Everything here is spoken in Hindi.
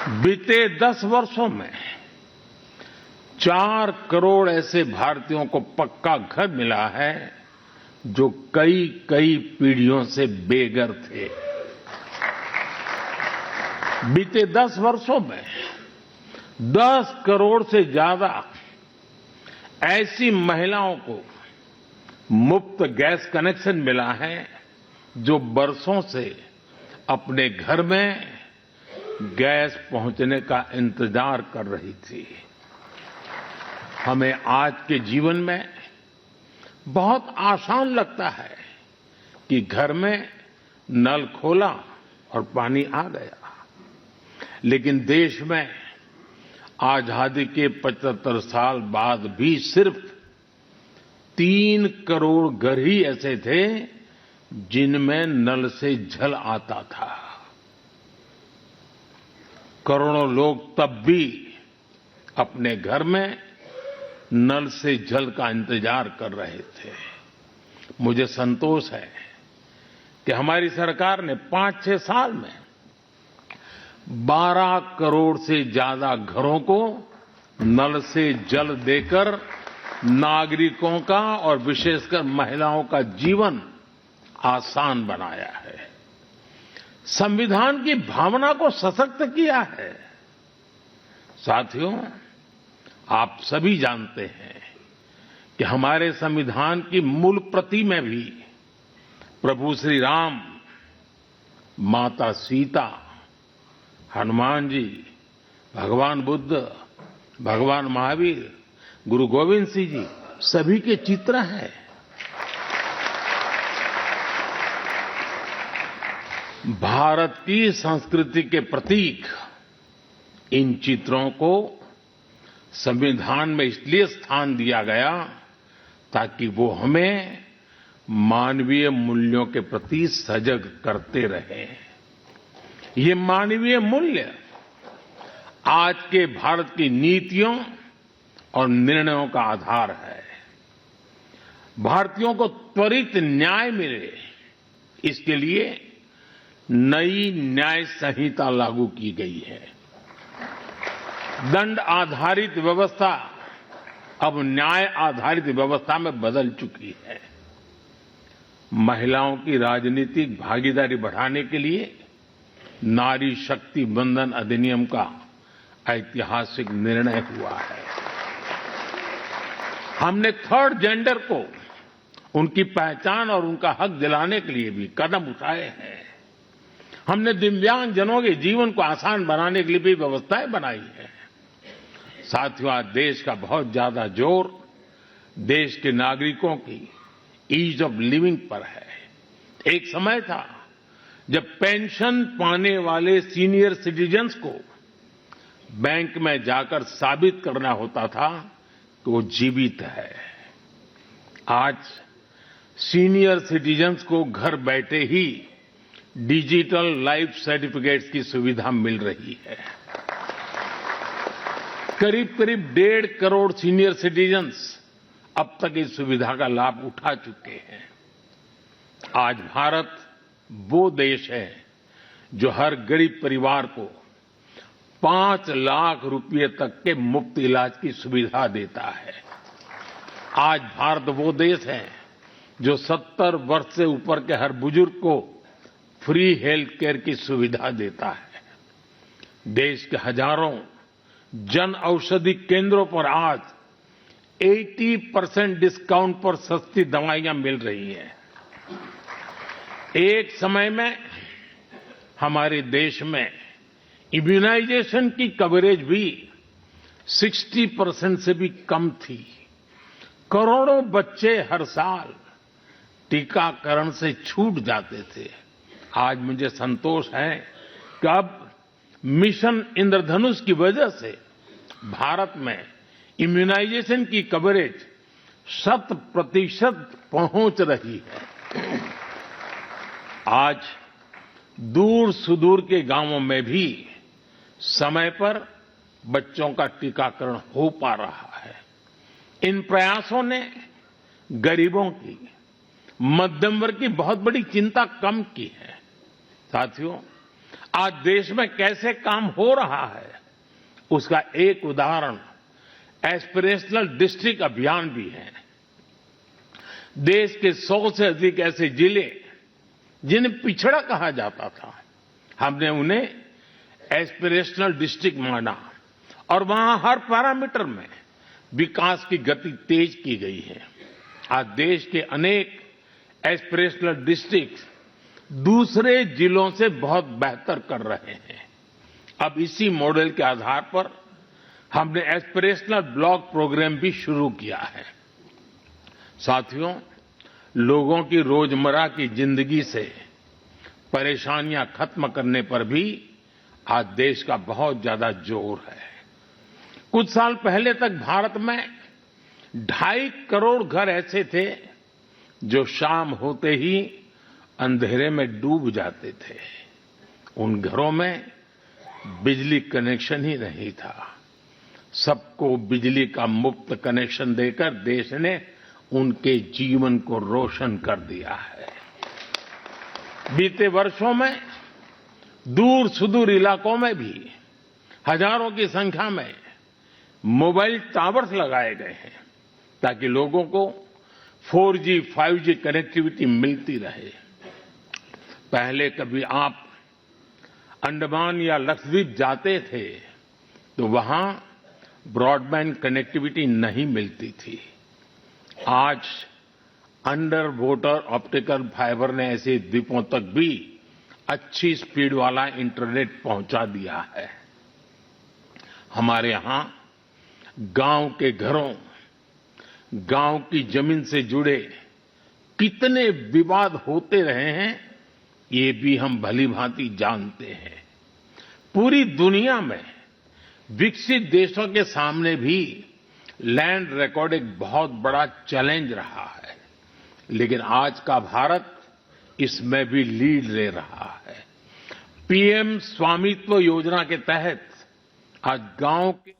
बीते 10 वर्षों में 4 करोड़ ऐसे भारतीयों को पक्का घर मिला है जो कई कई पीढ़ियों से बेघर थे। बीते 10 वर्षों में 10 करोड़ से ज्यादा ऐसी महिलाओं को मुफ्त गैस कनेक्शन मिला है जो बरसों से अपने घर में गैस पहुंचने का इंतजार कर रही थी। हमें आज के जीवन में बहुत आसान लगता है कि घर में नल खोला और पानी आ गया, लेकिन देश में आजादी के 75 साल बाद भी सिर्फ 3 करोड़ घर ही ऐसे थे जिनमें नल से जल आता था। करोड़ों लोग तब भी अपने घर में नल से जल का इंतजार कर रहे थे। मुझे संतोष है कि हमारी सरकार ने 5-6 साल में 12 करोड़ से ज्यादा घरों को नल से जल देकर नागरिकों का और विशेषकर महिलाओं का जीवन आसान बनाया है। संविधान की भावना को सशक्त किया है। साथियों, आप सभी जानते हैं कि हमारे संविधान की मूल प्रति में भी प्रभु श्री राम, माता सीता, हनुमान जी, भगवान बुद्ध, भगवान महावीर, गुरु गोविंद सिंह जी सभी के चित्र हैं। भारत की संस्कृति के प्रतीक इन चित्रों को संविधान में इसलिए स्थान दिया गया ताकि वो हमें मानवीय मूल्यों के प्रति सजग करते रहे। ये मानवीय मूल्य आज के भारत की नीतियों और निर्णयों का आधार है। भारतीयों को त्वरित न्याय मिले, इसके लिए नई न्याय संहिता लागू की गई है। दंड आधारित व्यवस्था अब न्याय आधारित व्यवस्था में बदल चुकी है। महिलाओं की राजनीतिक भागीदारी बढ़ाने के लिए नारी शक्ति बंधन अधिनियम का ऐतिहासिक निर्णय हुआ है। हमने थर्ड जेंडर को उनकी पहचान और उनका हक दिलाने के लिए भी कदम उठाए हैं। हमने दिव्यांगजनों के जीवन को आसान बनाने के लिए भी व्यवस्थाएं बनाई हैं। साथियों, आज देश का बहुत ज्यादा जोर देश के नागरिकों की ईज ऑफ लिविंग पर है। एक समय था जब पेंशन पाने वाले सीनियर सिटीजन्स को बैंक में जाकर साबित करना होता था कि वो जीवित है। आज सीनियर सिटीजन्स को घर बैठे ही डिजिटल लाइफ सर्टिफिकेट्स की सुविधा मिल रही है। करीब करीब 1.5 करोड़ सीनियर सिटीजन्स अब तक इस सुविधा का लाभ उठा चुके हैं। आज भारत वो देश है जो हर गरीब परिवार को 5 लाख रुपए तक के मुफ्त इलाज की सुविधा देता है। आज भारत वो देश है जो 70 वर्ष से ऊपर के हर बुजुर्ग को फ्री हेल्थ केयर की सुविधा देता है। देश के हजारों जन औषधि केंद्रों पर आज 80% डिस्काउंट पर सस्ती दवाइयां मिल रही हैं। एक समय में हमारे देश में इम्यूनाइजेशन की कवरेज भी 60% से भी कम थी। करोड़ों बच्चे हर साल टीकाकरण से छूट जाते थे। आज मुझे संतोष है कि अब मिशन इंद्रधनुष की वजह से भारत में इम्यूनाइजेशन की कवरेज 100% पहुंच रही है। आज दूर सुदूर के गांवों में भी समय पर बच्चों का टीकाकरण हो पा रहा है। इन प्रयासों ने गरीबों की, मध्यम वर्ग की बहुत बड़ी चिंता कम की है। साथियों, आज देश में कैसे काम हो रहा है, उसका एक उदाहरण एस्पिरेशनल डिस्ट्रिक्ट अभियान भी है। देश के 100 से अधिक ऐसे जिले जिन्हें पिछड़ा कहा जाता था, हमने उन्हें एस्पिरेशनल डिस्ट्रिक्ट माना और वहां हर पैरामीटर में विकास की गति तेज की गई है। आज देश के अनेक एस्पिरेशनल डिस्ट्रिक्ट दूसरे जिलों से बहुत बेहतर कर रहे हैं। अब इसी मॉडल के आधार पर हमने एस्पिरेशनल ब्लॉक प्रोग्राम भी शुरू किया है। साथियों, लोगों की रोजमर्रा की जिंदगी से परेशानियां खत्म करने पर भी आज देश का बहुत ज्यादा जोर है। कुछ साल पहले तक भारत में 2.5 करोड़ घर ऐसे थे जो शाम होते ही अंधेरे में डूब जाते थे। उन घरों में बिजली कनेक्शन ही नहीं था। सबको बिजली का मुफ्त कनेक्शन देकर देश ने उनके जीवन को रोशन कर दिया है। बीते वर्षों में दूर सुदूर इलाकों में भी हजारों की संख्या में मोबाइल टावर्स लगाए गए हैं ताकि लोगों को 4G, 5G कनेक्टिविटी मिलती रहे। पहले कभी आप अंडमान या लक्षद्वीप जाते थे तो वहां ब्रॉडबैंड कनेक्टिविटी नहीं मिलती थी। आज अंडर वाटर ऑप्टिकल फाइबर ने ऐसे द्वीपों तक भी अच्छी स्पीड वाला इंटरनेट पहुंचा दिया है। हमारे यहां गांव के घरों, गांव की जमीन से जुड़े कितने विवाद होते रहे हैं, ये भी हम भलीभांति जानते हैं। पूरी दुनिया में विकसित देशों के सामने भी लैंड रिकॉर्ड एक बहुत बड़ा चैलेंज रहा है, लेकिन आज का भारत इसमें भी लीड ले रहा है। पीएम स्वामित्व योजना के तहत आज गांव के